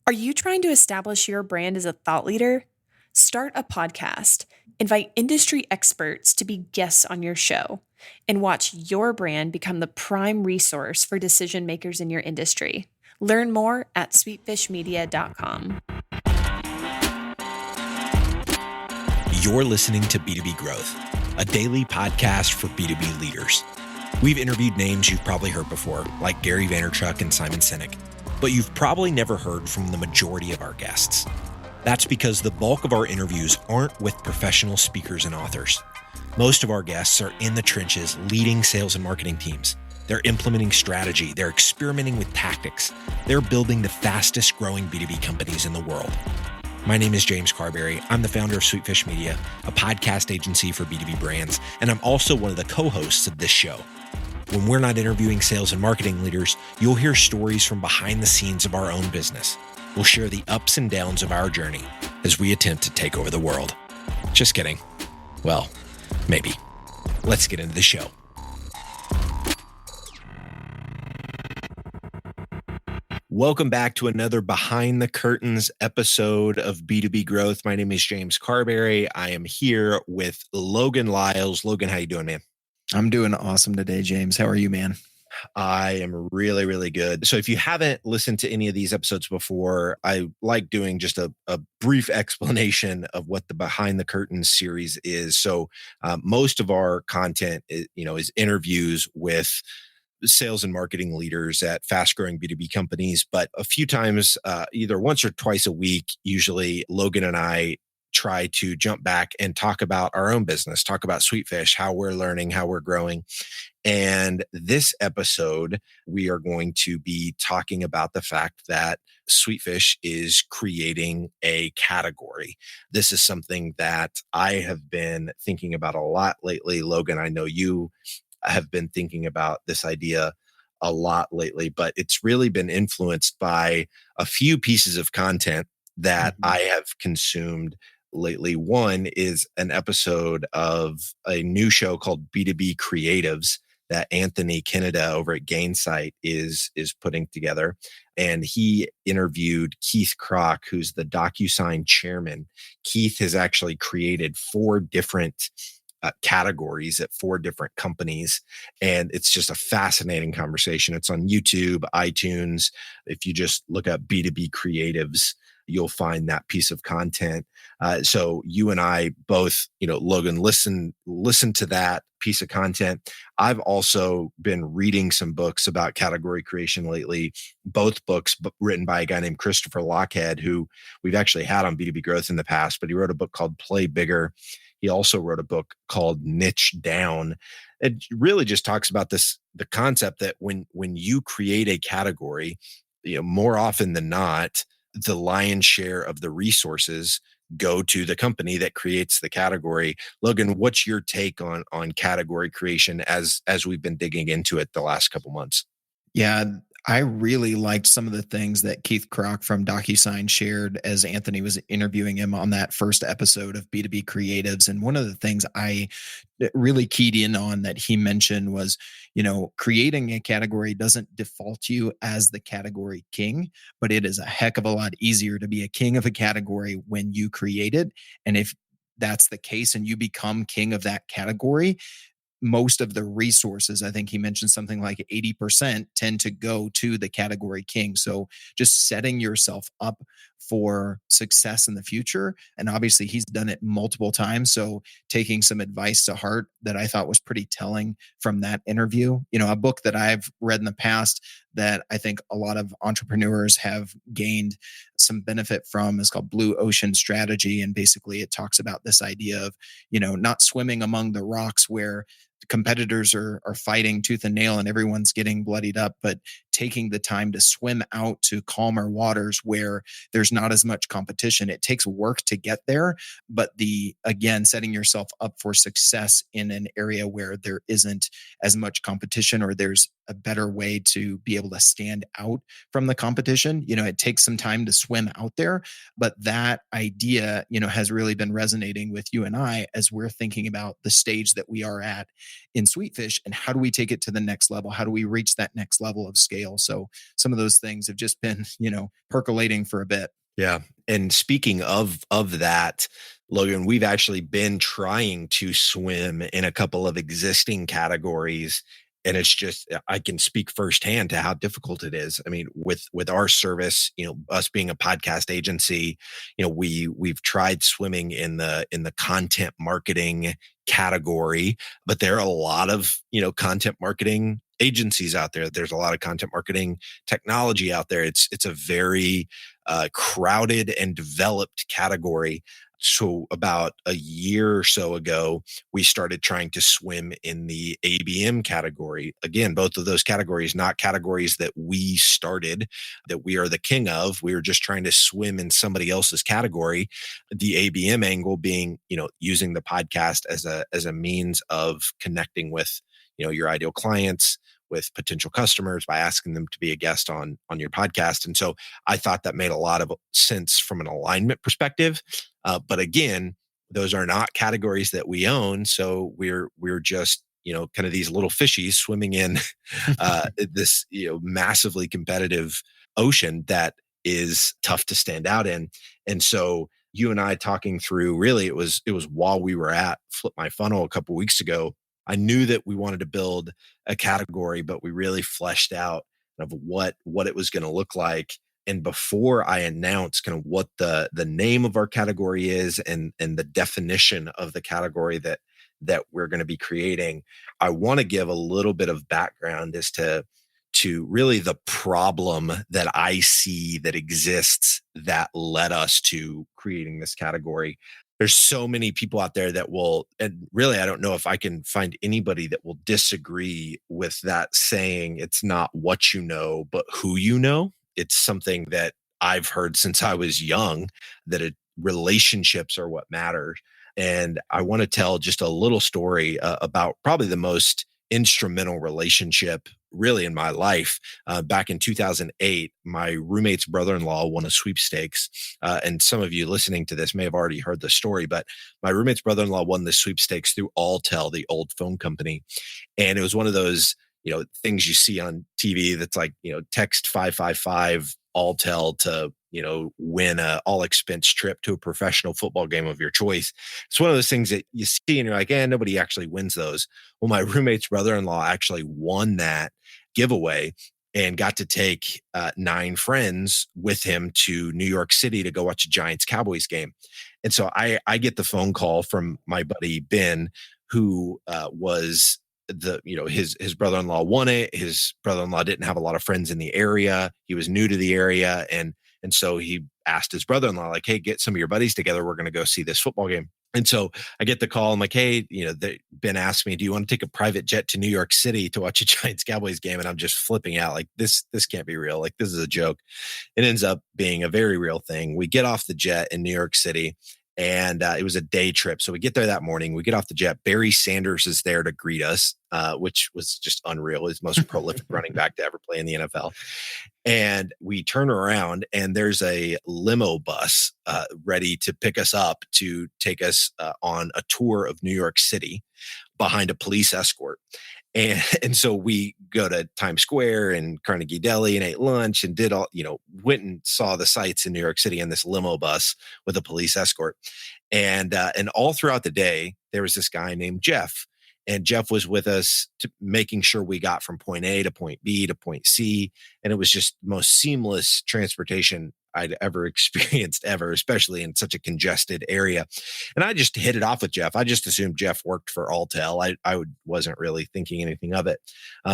Are you trying to establish your brand as a thought leader? Start a podcast, invite industry experts to be guests on your show, and watch your brand become the prime resource for decision makers in your industry. Learn more at sweetfishmedia.com. You're listening to B2B Growth, a daily podcast for B2B leaders. We've interviewed names you've probably heard before, like Gary Vaynerchuk and Simon Sinek, but you've probably never heard from the majority of our guests. That's because the bulk of our interviews aren't with professional speakers and authors. Most of our guests are in the trenches leading sales and marketing teams. They're implementing strategy. They're experimenting with tactics. They're building the fastest growing B2B companies in the world. My name is James Carberry. I'm the founder of Sweetfish Media, a podcast agency for B2B brands, and I'm also one of the co-hosts of this show. When we're not interviewing sales and marketing leaders, you'll hear stories from behind the scenes of our own business. We'll share the ups and downs of our journey as we attempt to take over the world. Just kidding. Well, maybe. Let's get into the show. Welcome back to another Behind the Curtains episode of B2B Growth. My name is James Carberry. I am here with Logan Lyles. Logan, how you doing, man? I'm doing awesome today, James. How are you, man? I am really, really good. So if you haven't listened to any of these episodes before, I like doing just a brief explanation of what the Behind the Curtains series is. So most of our content is interviews with sales and marketing leaders at fast-growing B2B companies. But a few times, either once or twice a week, usually Logan and I try to jump back and talk about our own business, talk about Sweetfish, how we're learning, how we're growing. And this episode, we are going to be talking about the fact that Sweetfish is creating a category. This is something that I have been thinking about a lot lately. Logan, I know you have been thinking about this idea a lot lately, but it's really been influenced by a few pieces of content that I have consumed lately. One is an episode of a new show called B2B Creatives that Anthony Kenneda over at Gainsight is putting together. And he interviewed Keith Kroc, who's the DocuSign chairman. Keith has actually created 4 different categories at 4 different companies. And it's just a fascinating conversation. It's on YouTube, iTunes. If you just look up B2B Creatives, you'll find that piece of content. So you and I both, Logan, listen to that piece of content. I've also been reading some books about category creation lately, both books written by a guy named Christopher Lochhead, who we've actually had on B2B Growth in the past, but he wrote a book called Play Bigger. He also wrote a book called Niche Down. It really just talks about the concept that when you create a category, more often than not, the lion's share of the resources go to the company that creates the category. Logan, what's your take on category creation as we've been digging into it the last couple months? Yeah, I really liked some of the things that Keith Kroc from DocuSign shared as Anthony was interviewing him on that first episode of B2B Creatives. And one of the things I really keyed in on that he mentioned was, creating a category doesn't default you as the category king, but it is a heck of a lot easier to be a king of a category when you create it. And if that's the case and you become king of that category, most of the resources, I think he mentioned something like 80% tend to go to the category king. So just setting yourself up for success in the future. And obviously he's done it multiple times. So taking some advice to heart that I thought was pretty telling from that interview. A book that I've read in the past that I think a lot of entrepreneurs have gained some benefit from is called Blue Ocean Strategy. And basically it talks about this idea of, not swimming among the rocks where competitors are fighting tooth and nail and everyone's getting bloodied up, but taking the time to swim out to calmer waters where there's not as much competition. It takes work to get there, but setting yourself up for success in an area where there isn't as much competition or there's a better way to be able to stand out from the competition. It takes some time to swim out there, but that idea, has really been resonating with you and I as we're thinking about the stage that we are at in Sweetfish, and how do we take it to the next level? How do we reach that next level of scale? So some of those things have just been, percolating for a bit. Yeah. And speaking of that, Logan, we've actually been trying to swim in a couple of existing categories. And it's just I can speak firsthand to how difficult it is. I mean, with our service, us being a podcast agency, we've tried swimming in the content marketing category, but there are a lot of content marketing agencies out there. There's a lot of content marketing technology out there. It's a very crowded and developed category. So about a year or so ago, we started trying to swim in the ABM category. Again, both of those categories, not categories that we started, that we are the king of. We were just trying to swim in somebody else's category. The ABM angle being, using the podcast as a means of connecting with, your ideal clients, with potential customers by asking them to be a guest on your podcast. And so I thought that made a lot of sense from an alignment perspective. But again, those are not categories that we own. So we're just, kind of these little fishies swimming in this, massively competitive ocean that is tough to stand out in. And so you and I talking through, really, it was while we were at Flip My Funnel a couple of weeks ago. I knew that we wanted to build a category, but we really fleshed out of what it was going to look like. And before I announced kind of what the name of our category is and the definition of the category that we're going to be creating, I want to give a little bit of background as to really the problem that I see that exists that led us to creating this category. There's so many people out there that will, and really, I don't know if I can find anybody that will disagree with that saying. It's not what you know, but who you know. It's something that I've heard since I was young, that relationships are what matter. And I want to tell just a little story about probably the most instrumental relationship really in my life. Back in 2008, my roommate's brother-in-law won a sweepstakes. And some of you listening to this may have already heard the story, but my roommate's brother-in-law won the sweepstakes through Alltel, the old phone company. And it was one of those, things you see on TV that's like, text 555 Alltel to, win a all expense trip to a professional football game of your choice. It's one of those things that you see and you're like, nobody actually wins those. Well, my roommate's brother-in-law actually won that giveaway and got to take 9 friends with him to New York City to go watch a Giants Cowboys game. And so I get the phone call from my buddy Ben, who was his brother-in-law won it. His brother-in-law didn't have a lot of friends in the area. He was new to the area. And so he asked his brother-in-law, like, hey, get some of your buddies together. We're going to go see this football game. And so I get the call. I'm like, hey, Ben asked me, do you want to take a private jet to New York City to watch a Giants Cowboys game? And I'm just flipping out like, this can't be real. Like, this is a joke. It ends up being a very real thing. We get off the jet in New York City, and it was a day trip. So we get there that morning. We get off the jet. Barry Sanders is there to greet us, which was just unreal. He's the most prolific running back to ever play in the NFL. And we turn around, and there's a limo bus ready to pick us up to take us on a tour of New York City behind a police escort. And so we go to Times Square and Carnegie Deli and ate lunch and did all, went and saw the sights in New York City in this limo bus with a police escort. And all throughout the day, there was this guy named Jeff. And Jeff was with us making sure we got from point A to point B to point C. And it was just the most seamless transportation I'd ever experienced especially in such a congested area. And I just hit it off with Jeff. I just assumed Jeff worked for Alltel. I wasn't really thinking anything of it.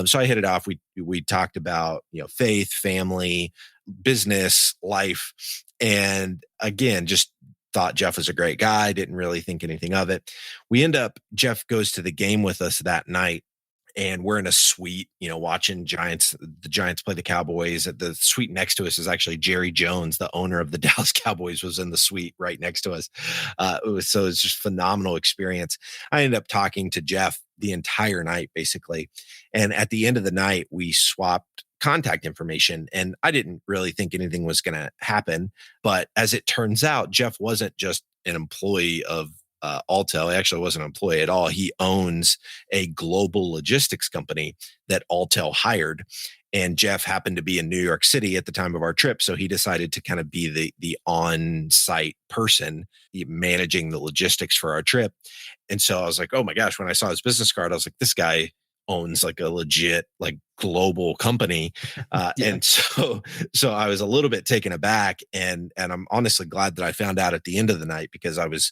So I hit it off. We talked about, faith, family, business, life. And again, just thought Jeff was a great guy. Didn't really think anything of it. Jeff goes to the game with us that night. And we're in a suite, watching the Giants play the Cowboys. The suite next to us is actually Jerry Jones, the owner of the Dallas Cowboys, was in the suite right next to us. It's just a phenomenal experience. I ended up talking to Jeff the entire night, basically. And at the end of the night, we swapped contact information, and I didn't really think anything was going to happen. But as it turns out, Jeff wasn't just an employee of Altel. He actually wasn't an employee at all. He owns a global logistics company that Altel hired. And Jeff happened to be in New York City at the time of our trip. So he decided to kind of be the on-site person managing the logistics for our trip. And so I was like, oh my gosh, when I saw his business card, I was like, this guy owns like a legit like global company. Yeah. And so I was a little bit taken aback, and I'm honestly glad that I found out at the end of the night, because I was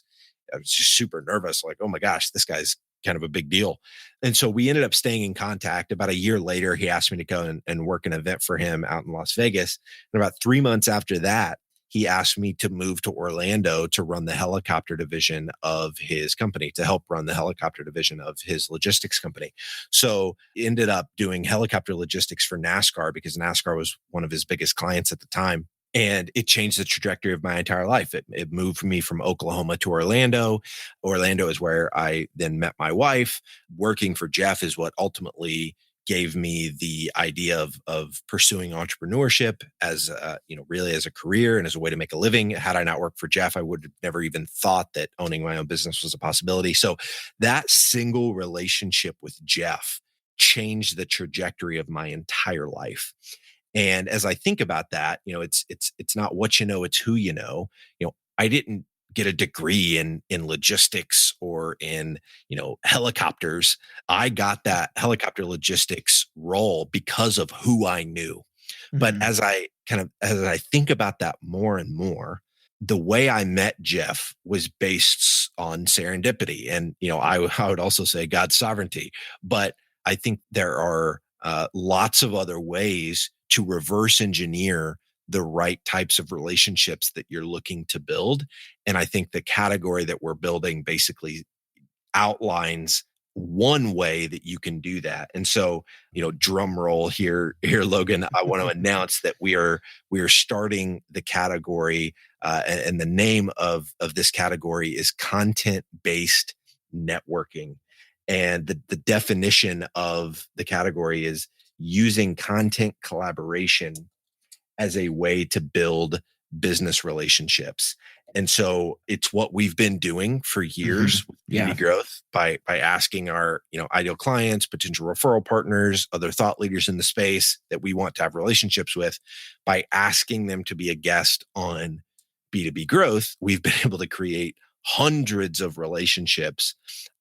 just super nervous. Like, oh my gosh, this guy's kind of a big deal. And so we ended up staying in contact. About a year later, he asked me to go and work an event for him out in Las Vegas. And about 3 months after that, he asked me to move to Orlando to run the helicopter division of his company, to help run the helicopter division of his logistics company. So ended up doing helicopter logistics for NASCAR, because NASCAR was one of his biggest clients at the time. And it changed the trajectory of my entire life. It moved me from Oklahoma to Orlando. Orlando is where I then met my wife. Working for Jeff is what ultimately gave me the idea of pursuing entrepreneurship as really as a career and as a way to make a living. Had I not worked for Jeff, I would have never even thought that owning my own business was a possibility. So that single relationship with Jeff changed the trajectory of my entire life. And as I think about that, it's not what you know, it's who you know. I didn't get a degree in logistics or in, helicopters. I got that helicopter logistics role because of who I knew. But Mhm. as I think about that more and more, the way I met Jeff was based on serendipity. And, I would also say God's sovereignty. But I think there are lots of other ways to reverse engineer the right types of relationships that you're looking to build. And I think the category that we're building basically outlines one way that you can do that. And so, drum roll here, Logan, I want to announce that we are starting the category, and the name of this category is content-based networking. And the definition of the category is using content collaboration as a way to build business relationships. And so it's what we've been doing for years with Yeah. B2B growth by asking our, ideal clients, potential referral partners, other thought leaders in the space that we want to have relationships with, by asking them to be a guest on B2B growth. We've been able to create hundreds of relationships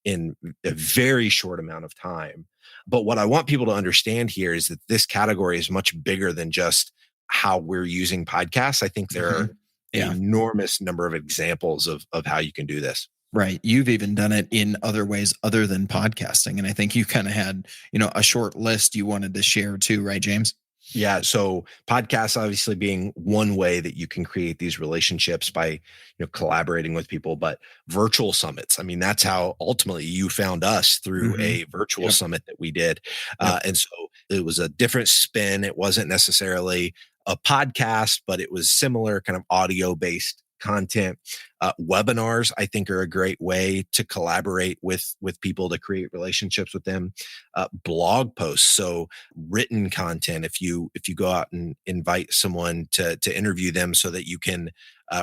in a very short amount of time. But what I want people to understand here is that this category is much bigger than just how we're using podcasts. I think there are an Yeah. enormous number of examples of how you can do this. Right. You've even done it in other ways other than podcasting. And I think you kind of had, a short list you wanted to share too, right, James? Yeah. So podcasts obviously being one way that you can create these relationships by, collaborating with people, but virtual summits. I mean, that's how ultimately you found us, through a virtual Yep. summit that we did. Yep. And so it was a different spin. It wasn't necessarily a podcast, but it was similar kind of audio based content. Webinars, I think, are a great way to collaborate with people, to create relationships with them. Blog posts, so written content. If you go out and invite someone to interview them, so that you can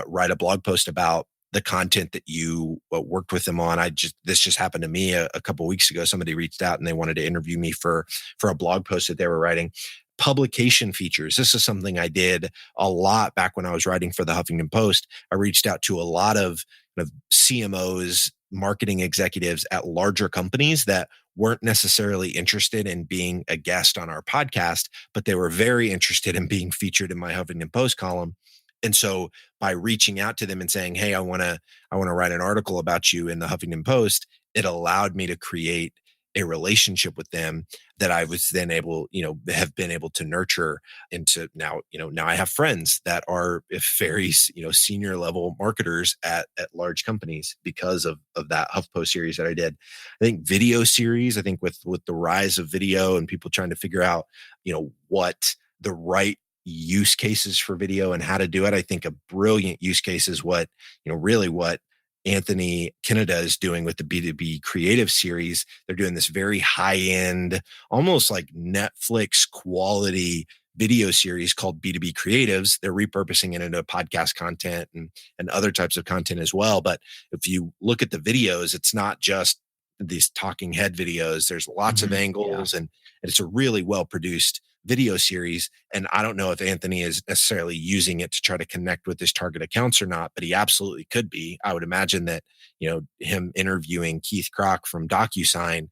write a blog post about the content that you worked with them on. This just happened to me a couple of weeks ago. Somebody reached out and they wanted to interview me for a blog post that they were writing. Publication features. This is something I did a lot back when I was writing for the Huffington Post. I reached out to a lot of CMOs, marketing executives at larger companies that weren't necessarily interested in being a guest on our podcast, but they were very interested in being featured in my Huffington Post column. And so by reaching out to them and saying, "Hey, I want to write an article about you in the Huffington Post," it allowed me to create a relationship with them that I was then have been able to nurture into now I have friends that are very, senior level marketers at large companies because of that HuffPost series that I did. I think video series, I think with the rise of video and people trying to figure out, what the right use cases for video and how to do it. I think a brilliant use case is what Anthony Kenneda is doing with the B2B creative series. They're doing this very high end, almost like Netflix quality video series called B2B Creatives. They're repurposing it into podcast content and other types of content as well. But if you look at the videos, it's not just these talking head videos. There's lots of angles, and it's a really well produced video series. And I don't know if Anthony is necessarily using it to try to connect with his target accounts or not, but he absolutely could be. I would imagine that, him interviewing Keith Kroc from DocuSign,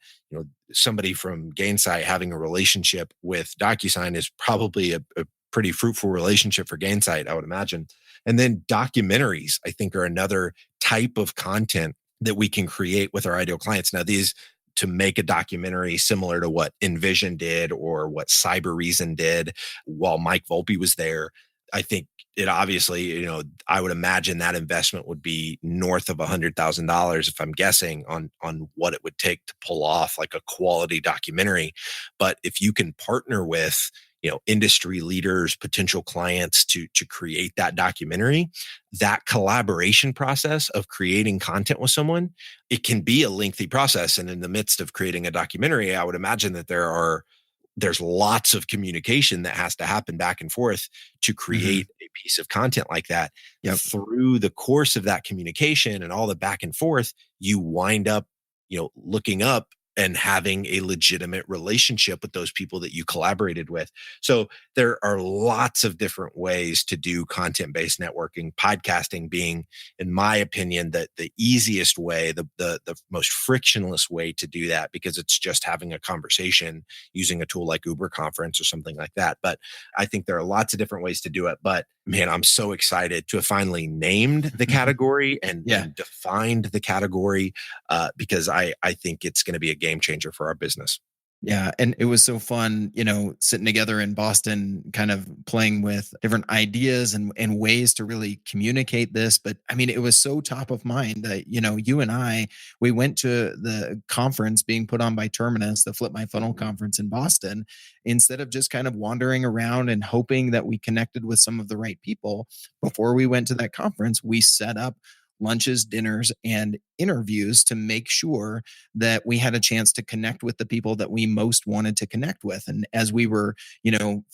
somebody from Gainsight having a relationship with DocuSign is probably a pretty fruitful relationship for Gainsight, I would imagine. And then documentaries, I think, are another type of content that we can create with our ideal clients. Now, these, to make a documentary similar to what Envision did or what Cyber Reason did while Mike Volpe was there, I think it obviously, I would imagine that investment would be north of $100,000, if I'm guessing, on what it would take to pull off like a quality documentary. But if you can partner with, industry leaders, potential clients to create that documentary, that collaboration process of creating content with someone, it can be a lengthy process. And in the midst of creating a documentary, I would imagine that there's lots of communication that has to happen back and forth to create a piece of content like that. Through the course of that communication and all the back and forth, you wind up, looking up and having a legitimate relationship with those people that you collaborated with. So there are lots of different ways to do content-based networking, podcasting being, in my opinion, the easiest way, the most frictionless way to do that, because it's just having a conversation using a tool like Uber Conference or something like that. But I think there are lots of different ways to do it. But man, I'm so excited to have finally named the category and defined the category, because I think it's going to be a game changer for our business. Yeah. And it was so fun, sitting together in Boston, kind of playing with different ideas and ways to really communicate this. But I mean, it was so top of mind that, you and I, we went to the conference being put on by Terminus, the Flip My Funnel conference in Boston, instead of just kind of wandering around and hoping that we connected with some of the right people. Before we went to that conference, we set up lunches, dinners, and interviews to make sure that we had a chance to connect with the people that we most wanted to connect with. And as we were,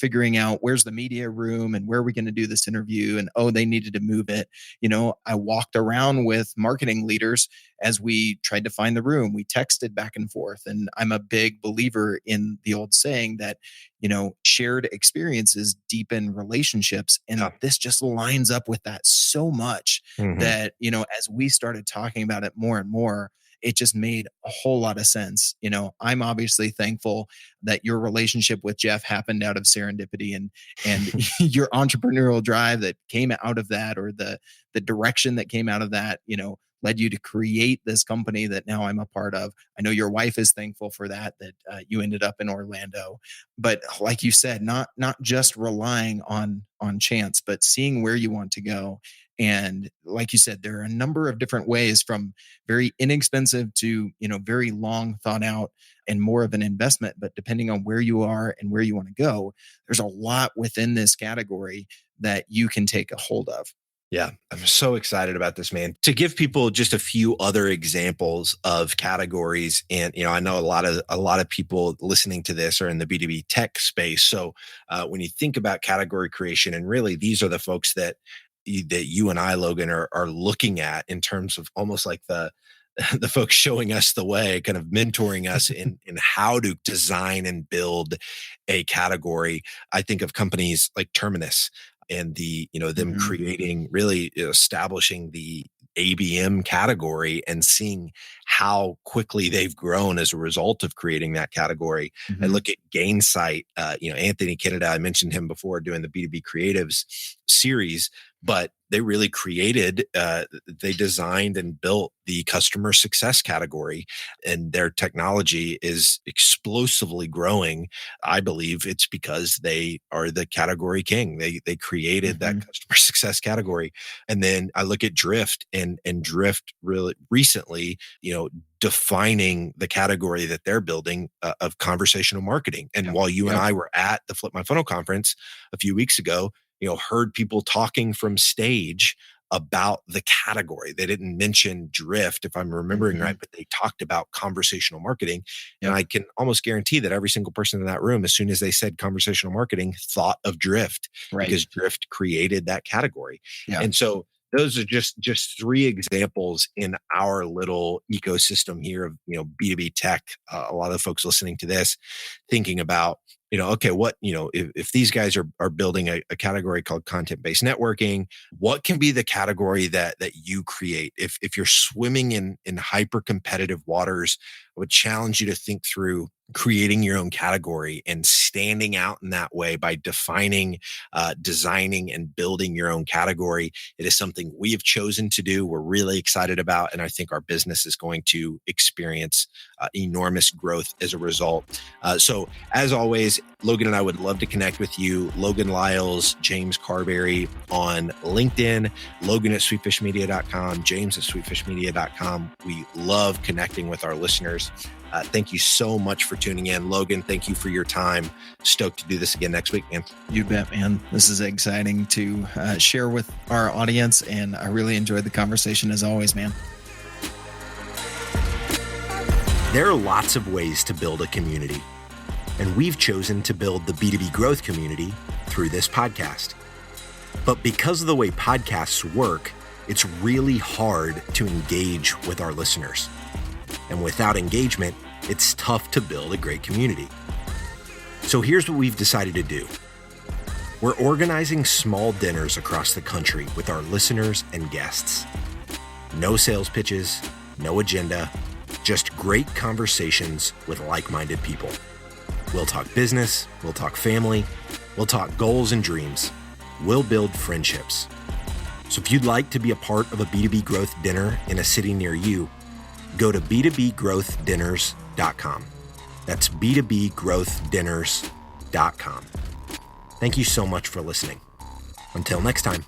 figuring out where's the media room and where are we going to do this interview, and they needed to move it, I walked around with marketing leaders as we tried to find the room. We texted back and forth. And I'm a big believer in the old saying that, shared experiences deepen relationships. And this just lines up with that so much that, as we started talking about it more and more, it just made a whole lot of sense. I'm obviously thankful that your relationship with Jeff happened out of serendipity, and your entrepreneurial drive that came out of that, or the direction that came out of that, led you to create this company that now I'm a part of. I know your wife is thankful for that you ended up in Orlando. But like you said, not just relying on chance, but seeing where you want to go. And like you said, there are a number of different ways, from very inexpensive to, very long thought out and more of an investment. But depending on where you are and where you want to go, there's a lot within this category that you can take a hold of. Yeah, I'm so excited about this, man. To give people just a few other examples of categories, and I know a lot of people listening to this are in the B2B tech space. So when you think about category creation, and really these are the folks that you and I, Logan, are looking at in terms of almost like the folks showing us the way, kind of mentoring us in how to design and build a category. I think of companies like Terminus and them creating, really establishing the ABM category and seeing how quickly they've grown as a result of creating that category. I look at Gainsight, Anthony Kennedy, I mentioned him before, doing the B2B Creatives series, but they really they designed and built the customer success category, and their technology is explosively growing. I believe it's because they are the category king. They created that customer success category. And then I look at Drift, and Drift really recently, defining the category that they're building of conversational marketing. And while you and I were at the Flip My Funnel conference a few weeks ago, heard people talking from stage about the category. They didn't mention drift, if I'm remembering right, but they talked about conversational marketing. Yep. And I can almost guarantee that every single person in that room, as soon as they said conversational marketing, thought of drift, Right. because drift created that category. Yeah. And so those are just three examples in our little ecosystem here of, B2B tech. A lot of the folks listening to this thinking about, okay, what, if these guys are building a category called content-based networking, what can be the category that you create? If you're swimming in hyper competitive waters, I would challenge you to think through creating your own category and standing out in that way by defining, designing, and building your own category. It is something we have chosen to do. We're really excited about, and I think our business is going to experience enormous growth as a result. So as always, Logan and I would love to connect with you. Logan Lyles, James Carberry on LinkedIn, Logan at sweetfishmedia.com, James at sweetfishmedia.com. We love connecting with our listeners. Thank you so much for tuning in. Logan, thank you for your time. Stoked to do this again next week, man. You bet, man. This is exciting to share with our audience, and I really enjoyed the conversation as always, man. There are lots of ways to build a community, and we've chosen to build the B2B growth community through this podcast. But because of the way podcasts work, it's really hard to engage with our listeners. And without engagement, it's tough to build a great community. So here's what we've decided to do. We're organizing small dinners across the country with our listeners and guests. No sales pitches, no agenda, just great conversations with like-minded people. We'll talk business, we'll talk family, we'll talk goals and dreams. We'll build friendships. So if you'd like to be a part of a B2B growth dinner in a city near you, go to b2bgrowthdinners.com. That's b2bgrowthdinners.com. Thank you so much for listening. Until next time.